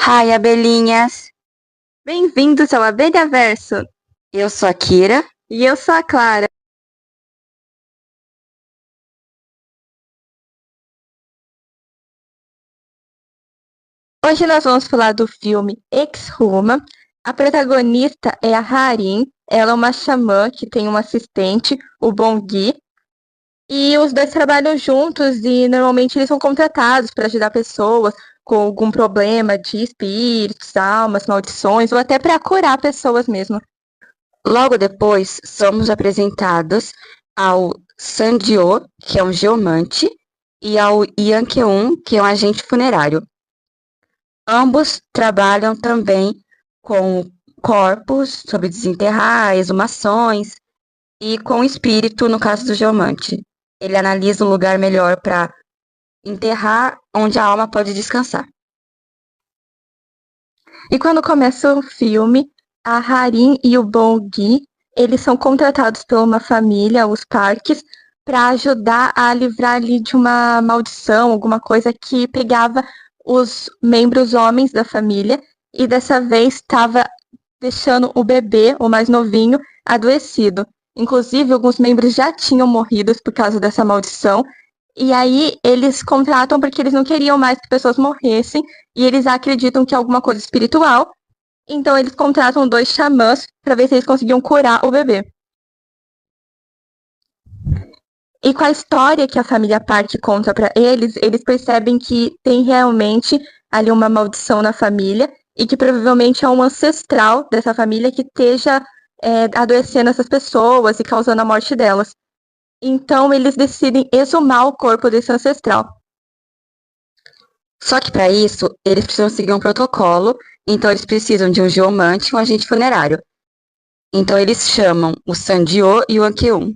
Hi, abelhinhas! Bem-vindos ao Abelha Verso! Eu sou a Kira. E eu sou a Clara. Hoje nós vamos falar do filme Ex-Huma. A protagonista é a Harin. Ela é uma xamã que tem um assistente, o Bongui. E os dois trabalham juntos e normalmente eles são contratados para ajudar pessoas com algum problema de espíritos, almas, maldições, ou até para curar pessoas mesmo. Logo depois, somos apresentados ao Sandio, que é um geomante, e ao Yankeun, que é um agente funerário. Ambos trabalham também com corpos, sobre desenterrar, exumações, e com espírito, no caso do geomante. Ele analisa um lugar melhor para enterrar, onde a alma pode descansar. E quando começa o filme, a Harin e o Bongui, eles são contratados por uma família, os Parques, para ajudar a livrar ali de uma maldição, alguma coisa que pegava os membros homens da família, e dessa vez estava deixando o bebê, o mais novinho, adoecido. Inclusive, alguns membros já tinham morrido por causa dessa maldição, e aí eles contratam porque eles não queriam mais que pessoas morressem, e eles acreditam que é alguma coisa espiritual, então eles contratam 2 xamãs para ver se eles conseguiam curar o bebê. E com a história que a família Park conta para eles, eles percebem que tem realmente ali uma maldição na família e que provavelmente é um ancestral dessa família que esteja adoecendo essas pessoas e causando a morte delas. Então eles decidem exumar o corpo desse ancestral. Só que para isso, eles precisam seguir um protocolo, então eles precisam de um geomante e um agente funerário. Então eles chamam o Sandio e o Ankeun.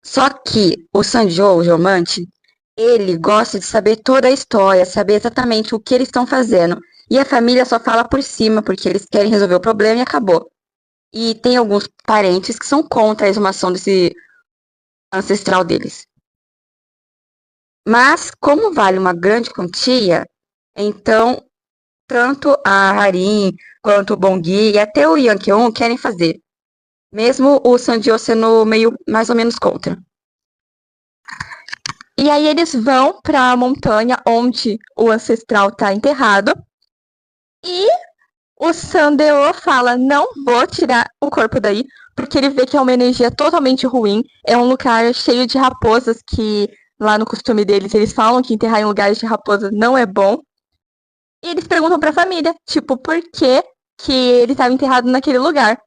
Só que o Sandio, o geomante, ele gosta de saber toda a história, saber exatamente o que eles estão fazendo. E a família só fala por cima, porque eles querem resolver o problema e acabou. E tem alguns parentes que são contra a exumação desse ancestral deles. Mas, como vale uma grande quantia, então tanto a Harin quanto o Bongui e até o Yankeon querem fazer. Mesmo o Sandio sendo meio mais ou menos contra. E aí eles vão para a montanha onde o ancestral está enterrado. E o Sandeo fala: não vou tirar o corpo daí, porque ele vê que é uma energia totalmente ruim. É um lugar cheio de raposas que, lá no costume deles, eles falam que enterrar em lugares de raposa não é bom. E eles perguntam para a família, tipo, por que ele estava enterrado naquele lugar.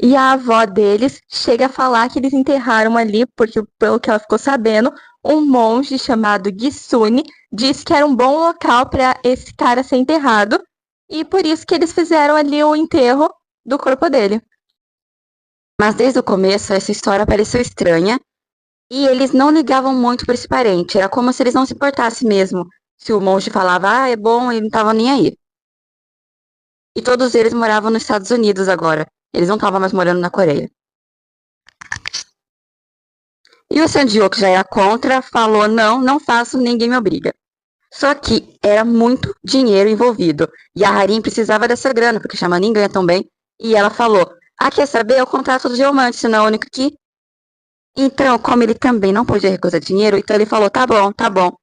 E a avó deles chega a falar que eles enterraram ali, porque, pelo que ela ficou sabendo, um monge chamado Gisune disse que era um bom local para esse cara ser enterrado. E por isso que eles fizeram ali o enterro do corpo dele. Mas desde o começo, essa história pareceu estranha. E eles não ligavam muito para esse parente. Era como se eles não se importassem mesmo. Se o monge falava, é bom, ele não estava nem aí. E todos eles moravam nos Estados Unidos agora. Eles não estavam mais morando na Coreia. E o Sandio, que já era contra, falou, não faço, ninguém me obriga. Só que era muito dinheiro envolvido. E a Harin precisava dessa grana, porque a ninguém ganha tão bem. E ela falou, quer saber? Eu contrato do geomante, senão é o único que... Então, como ele também não podia recusar dinheiro, então ele falou, tá bom.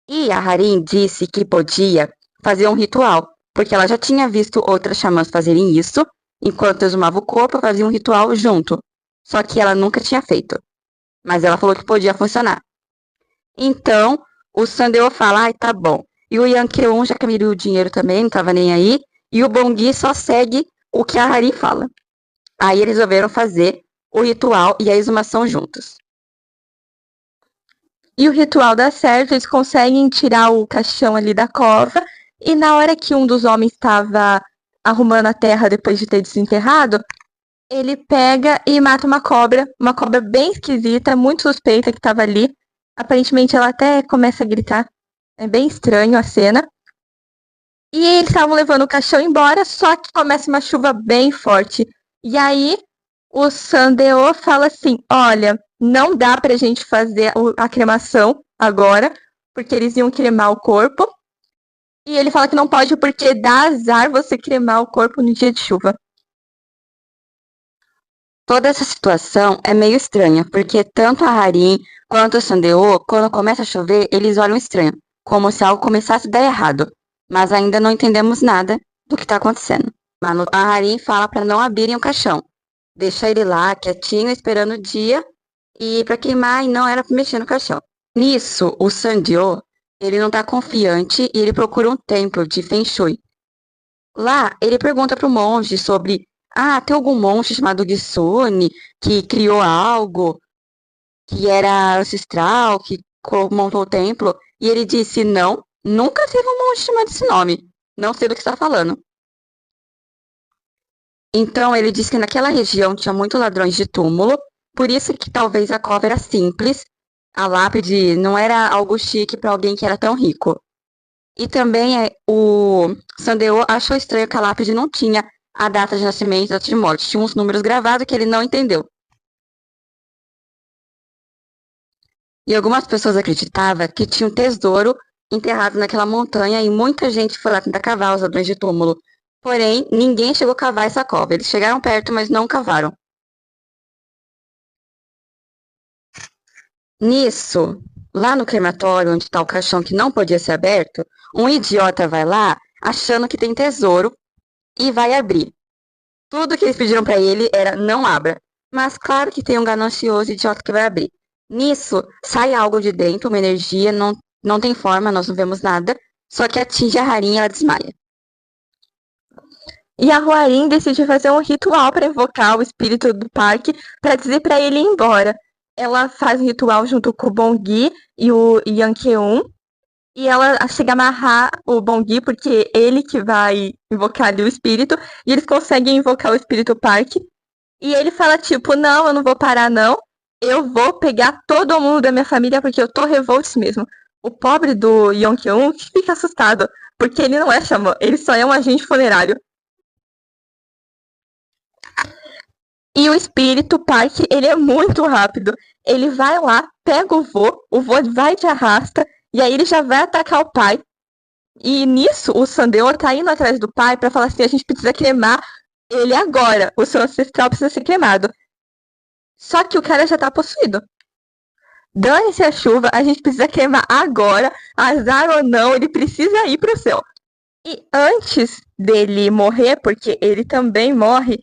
E a Harin disse que podia fazer um ritual, porque ela já tinha visto outras xamãs fazerem isso, enquanto exumava o corpo, fazia um ritual junto. Só que ela nunca tinha feito. Mas ela falou que podia funcionar. Então, o Sandeo fala, tá bom. E o Yankeon já queria o dinheiro também, não tava nem aí. E o Bongui só segue o que a Harin fala. Aí eles resolveram fazer o ritual e a exumação juntos. E o ritual dá certo, eles conseguem tirar o caixão ali da cova. E na hora que um dos homens estava arrumando a terra depois de ter desenterrado, ele pega e mata uma cobra bem esquisita, muito suspeita que estava ali. Aparentemente ela até começa a gritar. É bem estranho a cena. E eles estavam levando o caixão embora, só que começa uma chuva bem forte. E aí o Sandeo fala assim, olha, não dá pra gente fazer a cremação agora, porque eles iam cremar o corpo. E ele fala que não pode porque dá azar você cremar o corpo no dia de chuva. Toda essa situação é meio estranha, porque tanto a Harin quanto o Sandeo, quando começa a chover, eles olham estranho, como se algo começasse a dar errado. Mas ainda não entendemos nada do que está acontecendo. A Harin fala para não abrirem o caixão. Deixa ele lá, quietinho, esperando o dia, e para queimar, e não era para mexer no caixão. Nisso, o Sandio, ele não tá confiante e ele procura um templo de Feng Shui. Lá, ele pergunta pro monge sobre, tem algum monge chamado Gisune que criou algo, que era ancestral, que montou o templo, e ele disse, não, nunca teve um monge chamado esse nome, não sei do que está falando. Então, ele disse que naquela região tinha muitos ladrões de túmulo, por isso que talvez a cova era simples, a lápide não era algo chique para alguém que era tão rico. E também o Sandeo achou estranho que a lápide não tinha a data de nascimento e data de morte. Tinha uns números gravados que ele não entendeu. E algumas pessoas acreditavam que tinha um tesouro enterrado naquela montanha e muita gente foi lá tentar cavar os ladrões de túmulo. Porém, ninguém chegou a cavar essa cova. Eles chegaram perto, mas não cavaram. Nisso, lá no crematório, onde está o caixão que não podia ser aberto, um idiota vai lá achando que tem tesouro e vai abrir. Tudo que eles pediram para ele era não abra. Mas claro que tem um ganancioso idiota que vai abrir. Nisso, sai algo de dentro, uma energia, não tem forma, nós não vemos nada, só que atinge a Harin e ela desmaia. E a Huarin decide fazer um ritual para invocar o espírito do parque para dizer para ele ir embora. Ela faz um ritual junto com o Bongui e o Yankeun. E ela chega a amarrar o Bongui, porque ele que vai invocar ali o espírito. E eles conseguem invocar o espírito parque. E ele fala tipo, não, eu não vou parar não. Eu vou pegar todo mundo da minha família porque eu tô revolte mesmo. O pobre do Yonkyun fica assustado, porque ele não é xamã, ele só é um agente funerário. E o espírito parque, ele é muito rápido. Ele vai lá, pega o vô vai de arrasta, e aí ele já vai atacar o pai. E nisso, o Sandeo tá indo atrás do pai pra falar assim, a gente precisa cremar ele agora. O seu ancestral precisa ser cremado. Só que o cara já tá possuído. Dane-se a chuva, a gente precisa cremar agora, azar ou não, ele precisa ir pro céu. E antes dele morrer, porque ele também morre,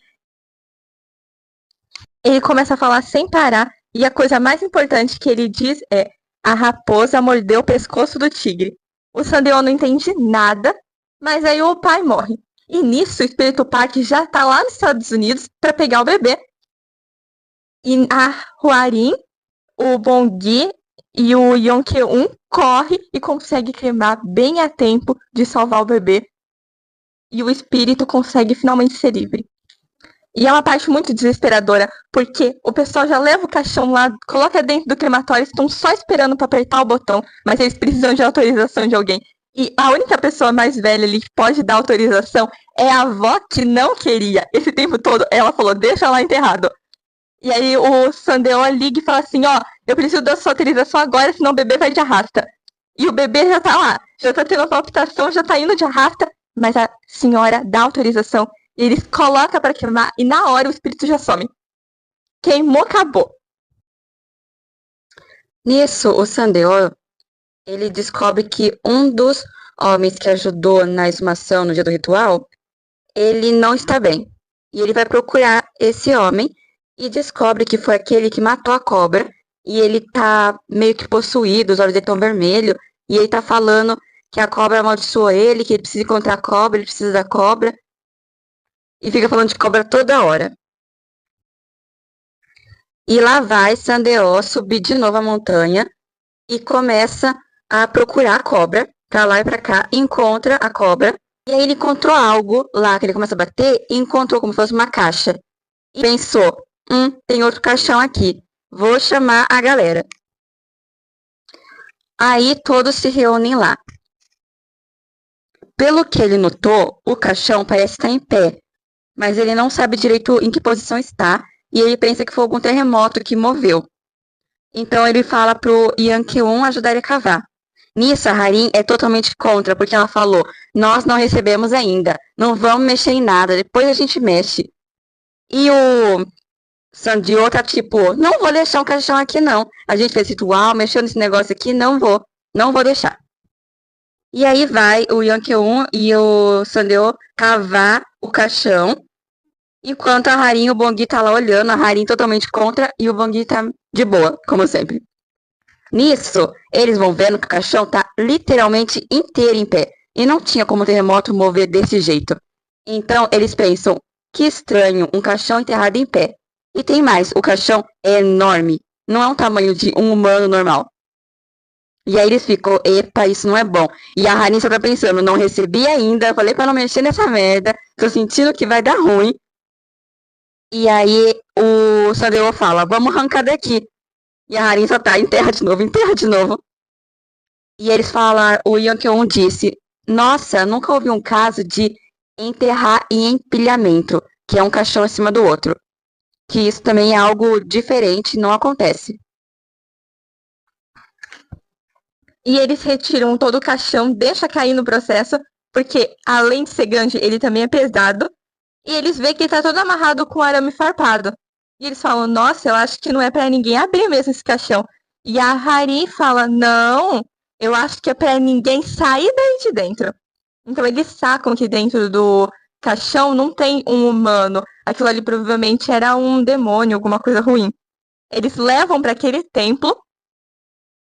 ele começa a falar sem parar, e a coisa mais importante que ele diz é: a raposa mordeu o pescoço do tigre. O Sandeo não entende nada, mas aí o pai morre. E nisso, o Espírito Parque já tá lá nos Estados Unidos para pegar o bebê. E a Huarin, o Bongui e o Yonkeun corre e consegue cremar bem a tempo de salvar o bebê. E o espírito consegue finalmente ser livre. E é uma parte muito desesperadora, porque o pessoal já leva o caixão lá, coloca dentro do crematório, estão só esperando para apertar o botão, mas eles precisam de autorização de alguém. E a única pessoa mais velha ali que pode dar autorização é a avó que não queria. Esse tempo todo, ela falou, deixa lá enterrado. E aí o Sandeo liga e fala assim, eu preciso da sua autorização agora, senão o bebê vai de arrasta. E o bebê já tá lá, já tá tendo a palpitação, já tá indo de arrasta, mas a senhora dá autorização. E eles colocam para queimar e na hora o espírito já some. Queimou, acabou. Nisso, o Sandeo, ele descobre que um dos homens que ajudou na exumação no dia do ritual, ele não está bem. E ele vai procurar esse homem e descobre que foi aquele que matou a cobra. E ele tá meio que possuído, os olhos dele estão vermelhos. E ele tá falando que a cobra amaldiçoou ele, que ele precisa encontrar a cobra, ele precisa da cobra. E fica falando de cobra toda hora. E lá vai Sandeo subir de novo a montanha e começa a procurar a cobra, pra lá e pra cá, encontra a cobra. E aí ele encontrou algo lá, que ele começa a bater, e encontrou como se fosse uma caixa. E pensou, tem outro caixão aqui, vou chamar a galera. Aí todos se reúnem lá. Pelo que ele notou, o caixão parece estar em pé, mas ele não sabe direito em que posição está, e ele pensa que foi algum terremoto que moveu. Então ele fala pro Yankeun ajudar ele a cavar. Nisso, a Harin é totalmente contra, porque ela falou: nós não recebemos ainda, não vamos mexer em nada, depois a gente mexe. E o Sandio tá tipo: não vou deixar um caixão aqui não. A gente fez ritual, mexeu nesse negócio aqui, não vou deixar. E aí vai o Yankeon e o Sandio cavar o caixão, enquanto a Harin e o Bongui tá lá olhando, a Harin totalmente contra e o Bongui tá de boa, como sempre. Nisso, eles vão vendo que o caixão tá literalmente inteiro em pé. E não tinha como o terremoto mover desse jeito. Então, eles pensam, que estranho, um caixão enterrado em pé. E tem mais, o caixão é enorme. Não é um tamanho de um humano normal. E aí eles ficam, epa, isso não é bom. E a Harin só tá pensando, não recebi ainda, falei pra não mexer nessa merda, tô sentindo que vai dar ruim. E aí o Sandeo fala, vamos arrancar daqui. E a Harin só tá, enterra de novo, enterra de novo. E eles falaram, o Yankeon disse, nossa, nunca ouvi um caso de enterrar em empilhamento, que é um caixão em cima do outro. Que isso também é algo diferente, não acontece. E eles retiram todo o caixão, deixa cair no processo, porque além de ser grande, ele também é pesado. E eles veem que ele tá todo amarrado com arame farpado. E eles falam, nossa, eu acho que não é pra ninguém abrir mesmo esse caixão. E a Harin fala, não, eu acho que é pra ninguém sair daí de dentro. Então eles sacam que dentro do caixão não tem um humano. Aquilo ali provavelmente era um demônio, alguma coisa ruim. Eles levam para aquele templo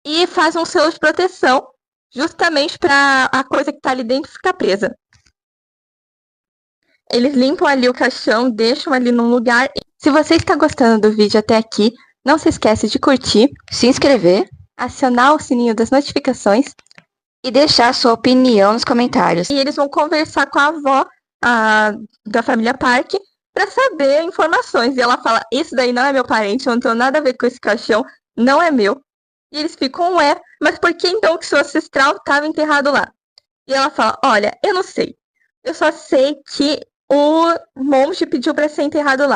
e fazem um selo de proteção, justamente para a coisa que tá ali dentro ficar presa. Eles limpam ali o caixão, deixam ali num lugar. Se você está gostando do vídeo até aqui, não se esquece de curtir, Se inscrever acionar o sininho das notificações. e deixar sua opinião nos comentários. E eles vão conversar com a avó da família Park para saber informações. E ela fala, esse daí não é meu parente, eu não tenho nada a ver com esse caixão, não é meu. E eles ficam, mas por que então que seu ancestral estava enterrado lá? E ela fala, olha, eu não sei. Eu só sei que o monge pediu para ser enterrado lá.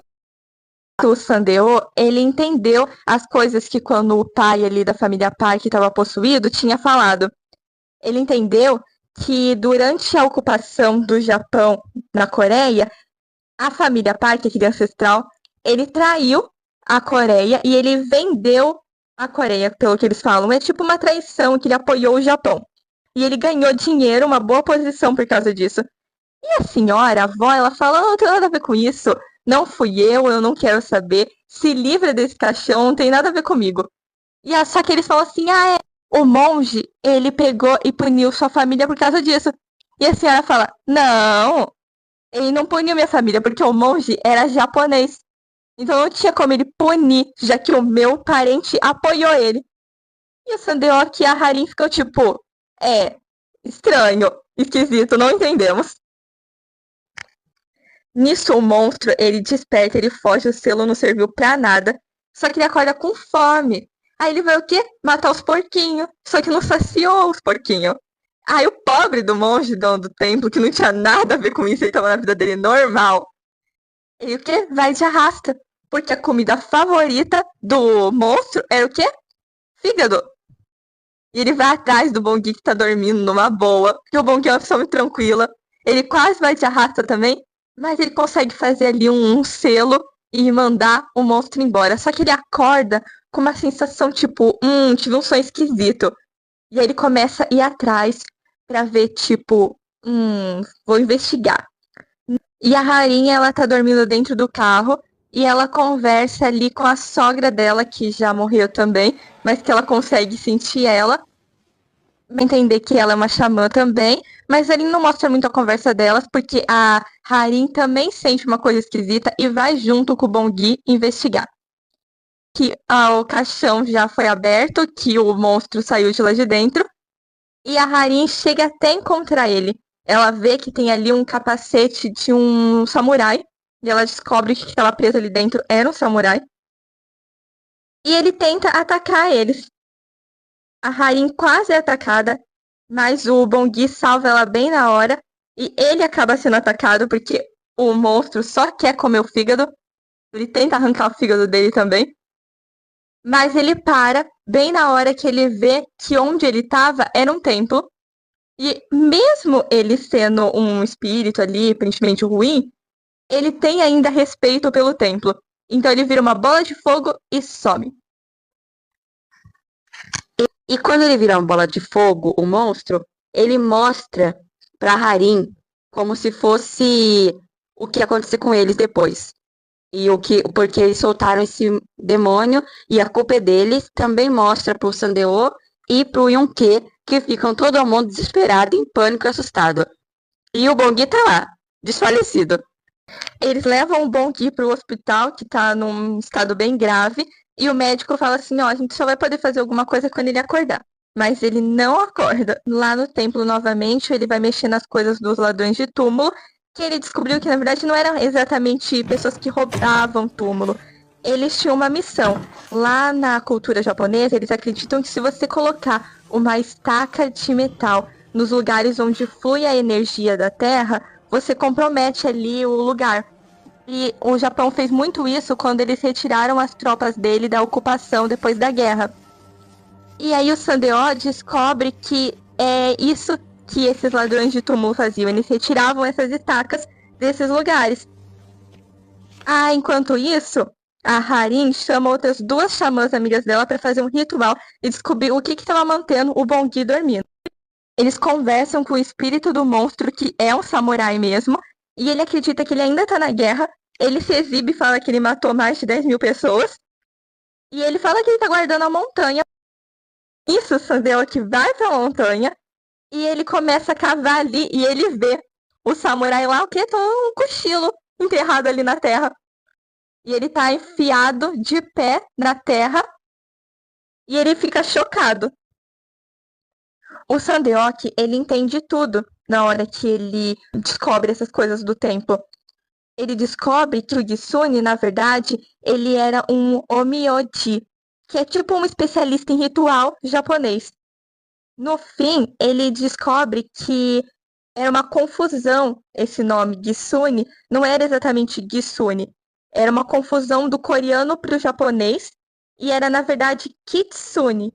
O Sandeo, ele entendeu as coisas que quando o pai ali da família Park estava possuído, tinha falado. Ele entendeu que durante a ocupação do Japão na Coreia, a família Park, aquele ancestral, ele traiu a Coreia e ele vendeu a Coreia, pelo que eles falam. É tipo uma traição que ele apoiou o Japão. E ele ganhou dinheiro, uma boa posição por causa disso. E a senhora, a avó, ela fala, não tem nada a ver com isso. Não fui eu não quero saber. Se livra desse caixão, não tem nada a ver comigo. Só que eles falam assim, o monge, ele pegou e puniu sua família por causa disso. E a senhora fala, não, ele não puniu minha família, porque o monge era japonês. Então não tinha como ele punir, já que o meu parente apoiou ele. E o Sandeoki e a Harin ficam tipo, estranho, esquisito, não entendemos. Nisso o monstro, ele desperta, ele foge, o selo não serviu pra nada. Só que ele acorda com fome. Aí ele vai o quê? Matar os porquinhos. Só que não saciou os porquinhos. Aí o pobre do monge, dono do templo, que não tinha nada a ver com isso, ele tava na vida dele normal. Ele o quê? Vai de arrasta. Porque a comida favorita do monstro era o quê? Fígado. E ele vai atrás do Bongui que tá dormindo numa boa. Porque o Bongui é uma pessoa muito tranquila. Ele quase vai de arrasta também. Mas ele consegue fazer ali um selo e mandar o monstro embora. Só que ele acorda com uma sensação tipo, tive um sonho esquisito. E aí ele começa a ir atrás pra ver, tipo, vou investigar. E a Harinha, ela tá dormindo dentro do carro e ela conversa ali com a sogra dela, que já morreu também, mas que ela consegue sentir ela, entender que ela é uma xamã também, mas ele não mostra muito a conversa delas, porque a Harin também sente uma coisa esquisita e vai junto com o Bongui investigar. Que o caixão já foi aberto, que o monstro saiu de lá de dentro, e a Harin chega até encontrar ele. Ela vê que tem ali um capacete de um samurai, e ela descobre que aquela presa ali dentro era um samurai. E ele tenta atacar eles. A Harin quase é atacada, mas o Bongui salva ela bem na hora. E ele acaba sendo atacado porque o monstro só quer comer o fígado. Ele tenta arrancar o fígado dele também. Mas ele para bem na hora que ele vê que onde ele estava era um templo. E mesmo ele sendo um espírito ali, aparentemente ruim, ele tem ainda respeito pelo templo. Então ele vira uma bola de fogo e some. E quando ele vira uma bola de fogo, o monstro, ele mostra pra Harim como se fosse o que ia acontecer com eles depois. E porque eles soltaram esse demônio e a culpa é deles, também mostra pro Sandeo e pro Yonke, que ficam todo mundo desesperado, em pânico e assustado. E o Bongi tá lá, desfalecido. Eles levam o Bongi pro hospital, que tá num estado bem grave, e o médico fala assim, ó, a gente só vai poder fazer alguma coisa quando ele acordar. Mas ele não acorda. Lá no templo, novamente, ele vai mexer nas coisas dos ladrões de túmulo, que ele descobriu que, na verdade, não eram exatamente pessoas que roubavam túmulo. Eles tinham uma missão. Lá na cultura japonesa, eles acreditam que se você colocar uma estaca de metal nos lugares onde flui a energia da terra, você compromete ali o lugar. E o Japão fez muito isso quando eles retiraram as tropas dele da ocupação depois da guerra. E aí o Sandeo descobre que é isso que esses ladrões de túmulo faziam. Eles retiravam essas estacas desses lugares. Enquanto isso, a Harin chama outras duas xamãs amigas dela para fazer um ritual e descobrir o que estava mantendo o Bongi dormindo. Eles conversam com o espírito do monstro, que é um samurai mesmo, e ele acredita que ele ainda tá na guerra. Ele se exibe e fala que ele matou mais de 10 mil pessoas. E ele fala que ele tá guardando a montanha. Isso, o Sandeo que vai pra montanha. E ele começa a cavar ali e ele vê o samurai lá, o que? Tá um cochilo enterrado ali na terra. E ele tá enfiado de pé na terra. E ele fica chocado. O Sandeok, ele entende tudo na hora que ele descobre essas coisas do templo. Ele descobre que o Gisune, na verdade, ele era um Omioji, que é tipo um especialista em ritual japonês. No fim, ele descobre que era uma confusão esse nome Gisune, não era exatamente Gisune, era uma confusão do coreano para o japonês e era, na verdade, Kitsune,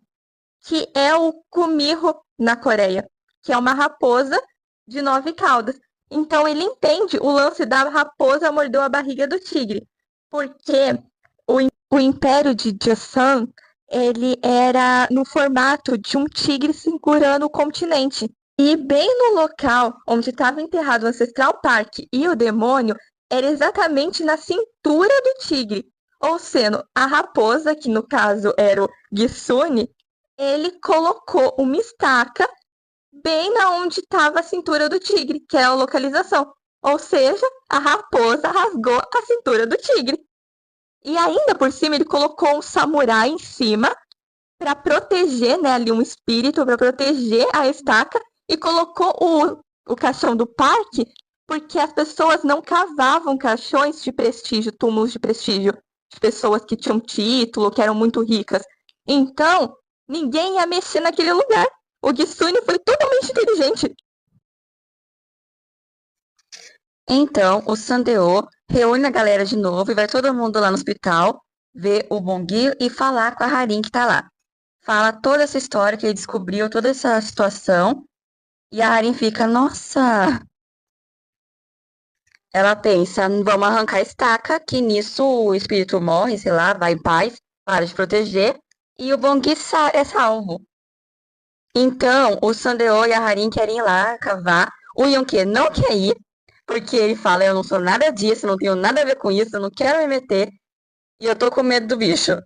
que é o Kumiho na Coreia, que é uma raposa de 9 caudas. Então ele entende o lance da raposa mordeu a barriga do tigre, porque o Império de Joseon, ele era no formato de um tigre segurando o continente. E bem no local onde estava enterrado o Ancestral Park e o demônio, era exatamente na cintura do tigre. Ou seja, a raposa, que no caso era o Gisune, ele colocou uma estaca bem na onde estava a cintura do tigre, que é a localização. Ou seja, a raposa rasgou a cintura do tigre. E ainda por cima ele colocou um samurai em cima para proteger, né, ali um espírito para proteger a estaca e colocou o caixão do parque porque as pessoas não cavavam caixões de prestígio, túmulos de prestígio, de pessoas que tinham título, que eram muito ricas. Então, ninguém ia mexer naquele lugar. O Gisune foi totalmente inteligente. Então, o Sandeo reúne a galera de novo e vai todo mundo lá no hospital ver o Bongi e falar com a Harin que tá lá. Fala toda essa história que ele descobriu, toda essa situação. E a Harin fica, nossa. Ela pensa, vamos arrancar a estaca, que nisso o espírito morre, sei lá, vai em paz, para de proteger. E o Bongi é salvo. Então, o Sandeo e a Harin querem ir lá cavar. O Yonke não quer ir, porque ele fala, eu não sou nada disso, não tenho nada a ver com isso, eu não quero me meter. E eu tô com medo do bicho.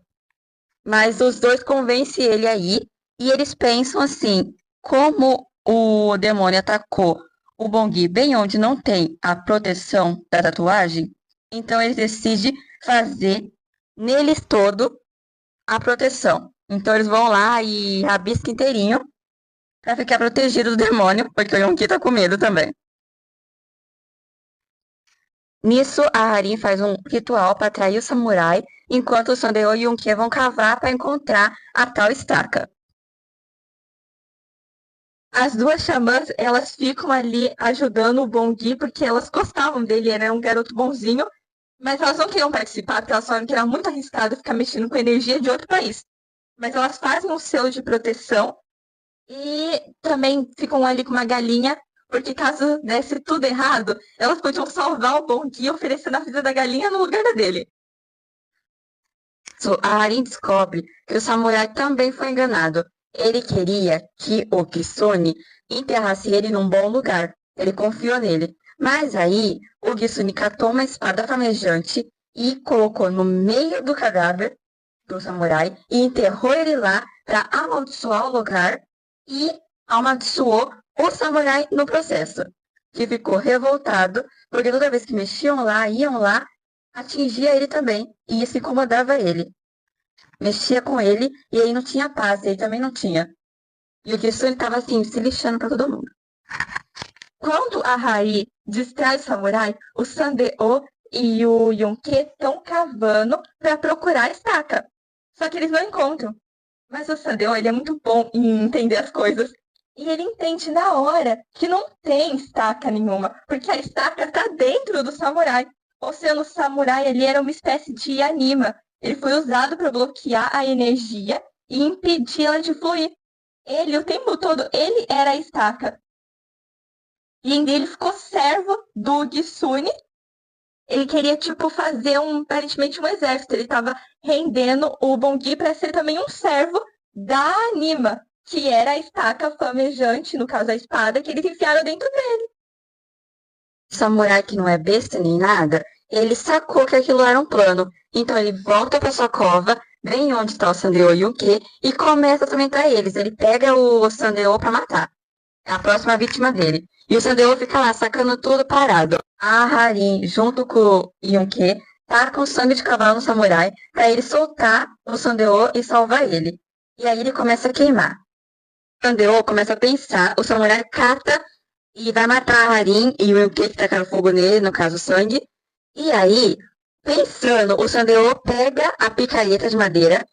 Mas os dois convencem ele a ir. E eles pensam assim, como o demônio atacou o Bongi bem onde não tem a proteção da tatuagem, então eles decidem fazer neles todo a proteção. Então eles vão lá e rabiscam inteirinho pra ficar protegido do demônio, porque o Yonki tá com medo também. Nisso, a Harin faz um ritual para atrair o samurai, enquanto o Sandeo e o Yonki vão cavar para encontrar a tal estaca. As duas xamãs, elas ficam ali ajudando o Bongi, porque elas gostavam dele, ele era um garoto bonzinho. Mas elas não queriam participar, porque elas falaram que era muito arriscado ficar mexendo com a energia de outro país. Mas elas fazem um selo de proteção e também ficam ali com uma galinha, porque caso desse tudo errado, elas podiam salvar o Bongui oferecendo a vida da galinha no lugar dele. A Harin descobre que o samurai também foi enganado. Ele queria que o Kitsune enterrasse ele num bom lugar. Ele confiou nele. Mas aí, o Kitsune catou uma espada flamejante e colocou no meio do cadáver do samurai e enterrou ele lá para amaldiçoar o lugar e amaldiçoou o samurai no processo, que ficou revoltado porque toda vez que mexiam lá, iam lá, atingia ele também e isso incomodava ele. Mexia com ele e aí não tinha paz, ele também não tinha. E o Kitsune estava assim, se lixando para todo mundo. Quando a Hari distrai o samurai, o Sandeo e o Yonke estão cavando para procurar a estaca. Só que eles não encontram. Mas o Sandeo, ele é muito bom em entender as coisas. E ele entende na hora que não tem estaca nenhuma, porque a estaca está dentro do samurai. Ou seja, o samurai ele era uma espécie de anima. Ele foi usado para bloquear a energia e impedir ela de fluir. Ele, o tempo todo, ele era a estaca. E ainda ele ficou servo do Kitsune. Ele queria, fazer aparentemente um exército. Ele estava rendendo o Bongui para ser também um servo da anima, que era a estaca flamejante, no caso a espada, que eles enfiaram dentro dele. O samurai, que não é besta nem nada, ele sacou que aquilo era um plano. Então ele volta para sua cova, vem onde está o Sandeo e o Yonke e começa a atormentar eles. Ele pega o Sandeo para matar. É a próxima vítima dele. E o Sandeo fica lá, sacando tudo parado. A Harin, junto com o Yonke, taca o sangue de cavalo no samurai para ele soltar o Sandeo e salvar ele. E aí ele começa a queimar. O Sandeo começa a pensar, o samurai cata e vai matar a Harin e o Yonke que tacaram fogo nele, no caso o sangue. E aí, pensando, o Sandeo pega a picareta de madeira,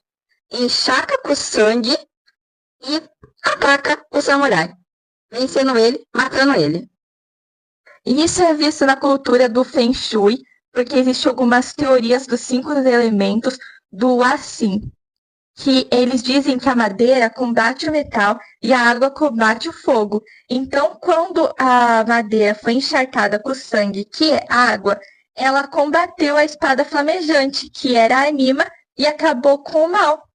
encharca com sangue e ataca o samurai, vencendo ele, matando ele. E isso é visto na cultura do Feng Shui, porque existem algumas teorias dos 5 elementos do Assim, que eles dizem que a madeira combate o metal e a água combate o fogo. Então, quando a madeira foi encharcada com sangue, que é água, ela combateu a espada flamejante, que era a anima, e acabou com o mal.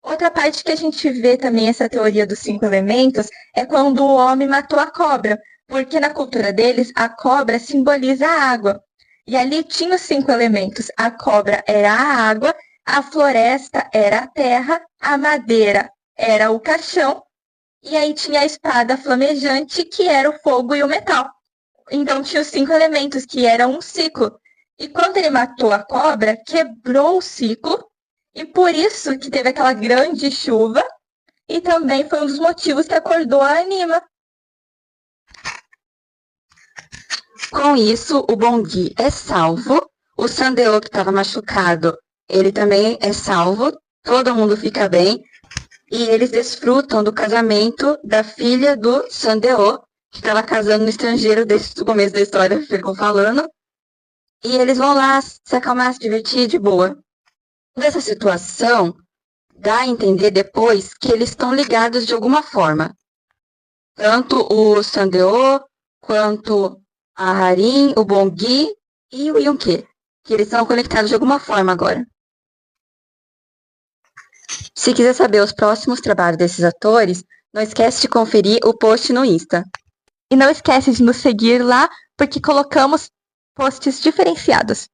Outra parte que a gente vê também essa teoria dos 5 elementos é quando o homem matou a cobra, porque na cultura deles a cobra simboliza a água. E ali tinha os 5 elementos. A cobra era a água, a floresta era a terra, a madeira era o caixão, e aí tinha a espada flamejante, que era o fogo e o metal. Então tinha os 5 elementos, que era um ciclo. E quando ele matou a cobra, quebrou o ciclo, e por isso que teve aquela grande chuva, e também foi um dos motivos que acordou a anima. Com isso, o Bongui é salvo, o Sandeo que estava machucado, ele também é salvo, todo mundo fica bem, e eles desfrutam do casamento da filha do Sandeo, que estava casando no estrangeiro desde o começo da história, ficou falando, e eles vão lá se acalmar, se divertir de boa. Nessa situação, dá a entender depois que eles estão ligados de alguma forma. Tanto o Sandeo, quanto a Harin, o Bongui e o Yonke, que eles estão conectados de alguma forma agora. Se quiser saber os próximos trabalhos desses atores, não esquece de conferir o post no Insta. E não esquece de nos seguir lá, porque colocamos posts diferenciados.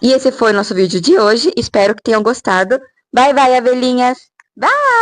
E esse foi o nosso vídeo de hoje. Espero que tenham gostado. Bye, bye, abelhinhas! Bye!